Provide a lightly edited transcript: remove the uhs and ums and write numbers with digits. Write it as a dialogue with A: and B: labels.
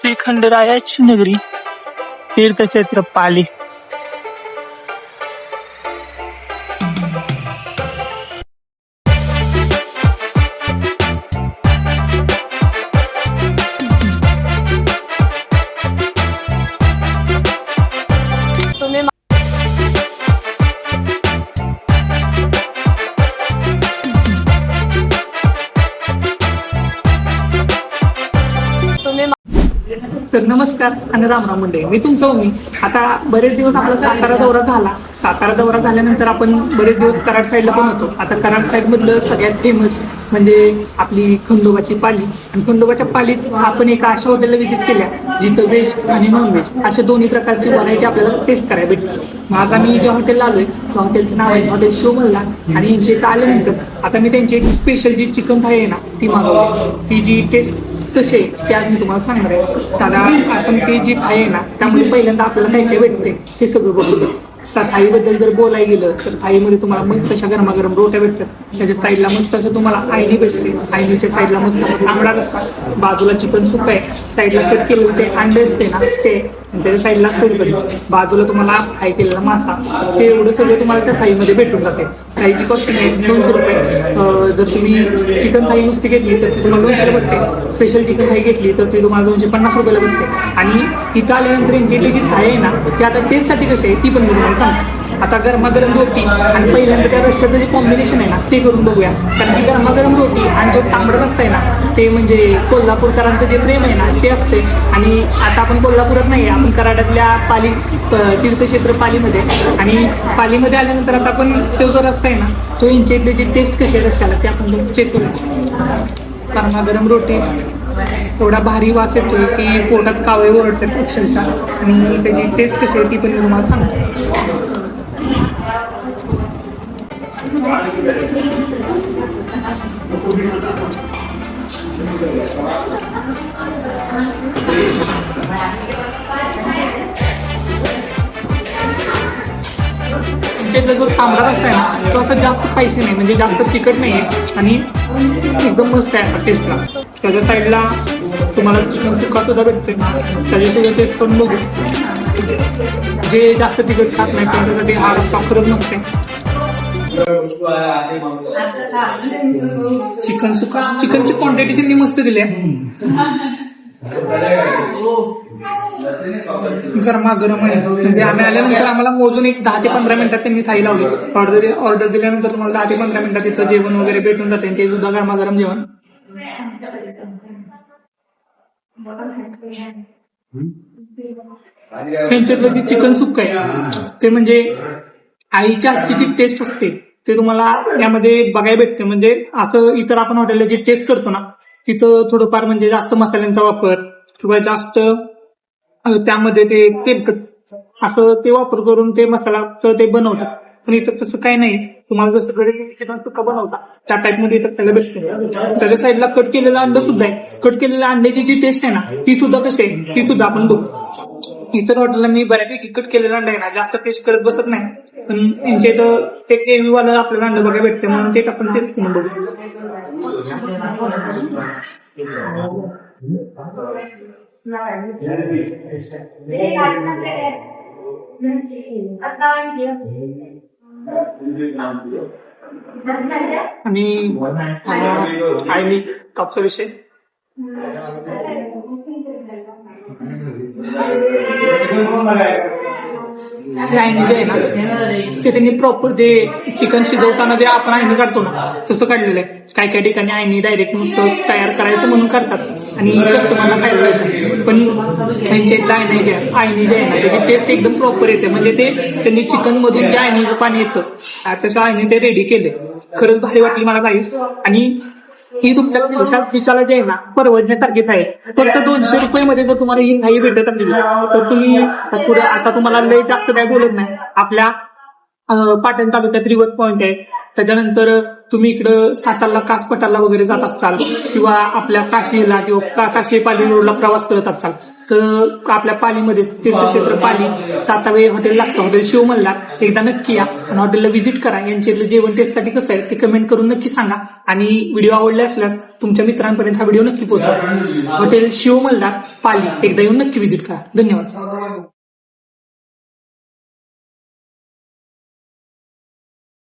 A: श्री खंडरायाची नगरी तीर्थक्षेत्र पाली.
B: तर नमस्कार आणि रामराम मंडळी, मी तुमचा उमी. आता बरेच दिवस आपला सातारा दौरा झाला. सातारा दौरा झाल्यानंतर आपण बरेच दिवस कराड साईडला पण होतो. आता कराड साईड मधलं सगळ्यात फेमस म्हणजे आपली खंडोबाची पाली. आणि खंडोबाच्या पालीत आपण एका अशा हॉटेलला व्हिजिट केल्या जिथं व्हेज आणि नॉनव्हेज अशा दोन्ही प्रकारची व्हरायटी आपल्याला टेस्ट करायला भेटते. मग आज आम्ही ज्या हॉटेलला आलोय त्या हॉटेलचं नाव आहे हॉटेल शिवमल्ला. आणि यांच्या इथं आल्यानंतर आता मी त्यांची एक स्पेशल जी चिकन थाळी आहे ना ती मागवली. ती जी टेस्ट कसे ते आज मी तुम्हाला सांगणार आहे. दादा आपण ती जी थाळी आहे ना त्यामध्ये पहिल्यांदा आपल्याला काय काय भेटते ते सगळं बघू. थाळीबद्दल जर बोलायला गेलं तर थाळीमध्ये तुम्हाला मस्त अशा गरमागरम रोट्या भेटतात. त्याच्या साईडला मस्त असं तुम्हाला आयनी भेटते. आयनीच्या साईडला मस्त असं तांबडा रस्सा, बाजूला चिकन सुक आहे, साईडला कट केलेलं ते अंडे असते ना ते, आणि त्याच्या साईडला सोलकढी, बाजूला तुम्हाला फ्राय केलेला मासा, ते एवढं सगळं तुम्हाला त्या थाळीमध्ये भेटून जाते. थाळीची कॉस्टिंग आहे 200 रुपये. जर तुम्ही चिकन थाळी नुसती घेतली तर ती तुम्हाला 200 बसते. स्पेशल चिकन थाळी घेतली तर ती तुम्हाला 250 रुपयाला बसते. आणि इथं आल्यानंतर यांची जी थाळी आहे ना ती आता टेस्टसाठी कशी आहे ती पण मी तुम्हाला सांगतो. आता गरमागरम रोटी आणि पहिल्यांदा त्या रश्श्याचं जे कॉम्बिनेशन आहे ना ते करून बघूया. कारण की गरमागरम रोटी आणि जो तांबडा रस्सा आहे ना ते म्हणजे कोल्हापूरकरांचं जे प्रेम आहे ना ते असते. आणि आता आपण कोल्हापुरात नाही, आपण कराडातल्या पाली तीर्थक्षेत्र पालीमध्ये, आणि पालीमध्ये आल्यानंतर आता आपण तो जो रस्सा आहे ना तो यांच्या इथले जी टेस्ट कशी आहे रस्स्याला ते आपण चेक करूया. गरमागरम रोटी, एवढा भारी वास येतोय की पोटात कावळे ओरडतात अक्षरशः. आणि त्याची टेस्ट कशी आहे ती पण मी तुम्हाला सांगतो. जो तांबडा रस्सा आहे ना तो असं जास्त स्पायसी नाही, म्हणजे जास्त तिखट नाही आहे आणि एकदम मस्त आहे टेस्टला. त्याच्या साईडला तुम्हाला चिकन सुक्का सुद्धा भेटते. त्याच्यासुद्धा टेस्ट पण बघू. जे जास्त तिखट खात नाही त्यांच्यासाठी हा रस्सा खरंच नसते. चिकन सुक्का, चिकनची क्वांटिटी त्यांनी मस्त दिली आहे. गरमागरम आहे, म्हणजे आम्ही आल्यानंतर आम्हाला मोजून एक 10 ते 15 मिनिटात त्यांनी थाळी लावली. ऑर्डर दिल्यानंतर तुम्हाला 10 ते 15 मिनिटात तिथं जेवण वगैरे भेटून जाते. ते सुद्धा गरमागरम जेवण. त्यांच्यातलं जे चिकन सुक्का आहे ते म्हणजे आईच्या हातची जी टेस्ट असते ते तुम्हाला यामध्ये बघायला भेटते. म्हणजे असं इतर आपण हॉटेलला जी टेस्ट करतो ना तिथं थोडंफार म्हणजे जास्त मसाल्यांचा वापर किंवा जास्त त्यामध्ये ते तेलकट असं ते वापर करून ते मसाल्याचं ते बनवतात. पण इथं तसं काही नाही. तुम्हाला जसं घरी चिकन सुक्का बनवता त्या टाईप मध्ये इथं त्याला भेटते. त्याच्या साईडला कट केलेला अंड सुद्धा आहे. कट केलेल्या अंड्याची जी टेस्ट आहे ना ती सुद्धा कशी आहे ती सुद्धा आपण बघू. इतर हॉटेलला मी बऱ्यापैकी कट केलेला अंडा आहे ना जास्त टेस्ट करत बसत नाही, पण यांच्या इथं ते ग्रेव्हीवाला आपल्याला अंड बघायला भेटते म्हणून ते आपण टेस्ट करून बघू. आणि आयनी टॉपचा विषय ते आयनी जे आहे ना ते त्यांनी प्रॉपर जे चिकन शिजवताना जे आपण आयनी काढतो ना तसं काढलेलं आहे. काही काही ठिकाणी आयनी डायरेक्ट नुसतं तयार करायचं म्हणून करतात आणि कस्टमरला खायला देतात. पण त्यांच्या आयनी जे आहे ना त्याची टेस्ट एकदम प्रॉपर येते. म्हणजे ते त्यांनी चिकन मधून जे आयनीचं पाणी येतं तसं आयनी ते रेडी केले. खरंच भारी वाटली मला काही. आणि ही तुमच्या खिशाला जे आहे ना परवडण्यासारखीच आहे. फक्त 200 रुपये जर तुम्हाला ही थाळी भेटत असेल तर तुम्ही पुढे आता तुम्हाला लय जास्त काय बोलत नाही. आपल्या पाटण तालुक्यात रिव्हर्स पॉइंट आहे, त्याच्यानंतर तुम्ही इकडं सातारला कासपटाला वगैरे जात असाल किंवा आपल्या काशीला किंवा काशी पाली रोडला प्रवास करत असाल तर आपल्या पालीमध्ये तीर्थक्षेत्र पाली सातावे हॉटेल लागतं, हॉटेल शिव मल्हार. एकदा नक्की या आणि हॉटेलला व्हिजिट करा. यांच्या इथलं जेवण टेस्टसाठी कसं आहे ते कमेंट करून नक्की सांगा आणि व्हिडिओ आवडले असल्यास तुमच्या मित्रांपर्यंत हा व्हिडिओ नक्की पोहोचवा. हॉटेल शिव मल्हार पाली एकदा येऊन नक्की व्हिजिट करा. धन्यवाद.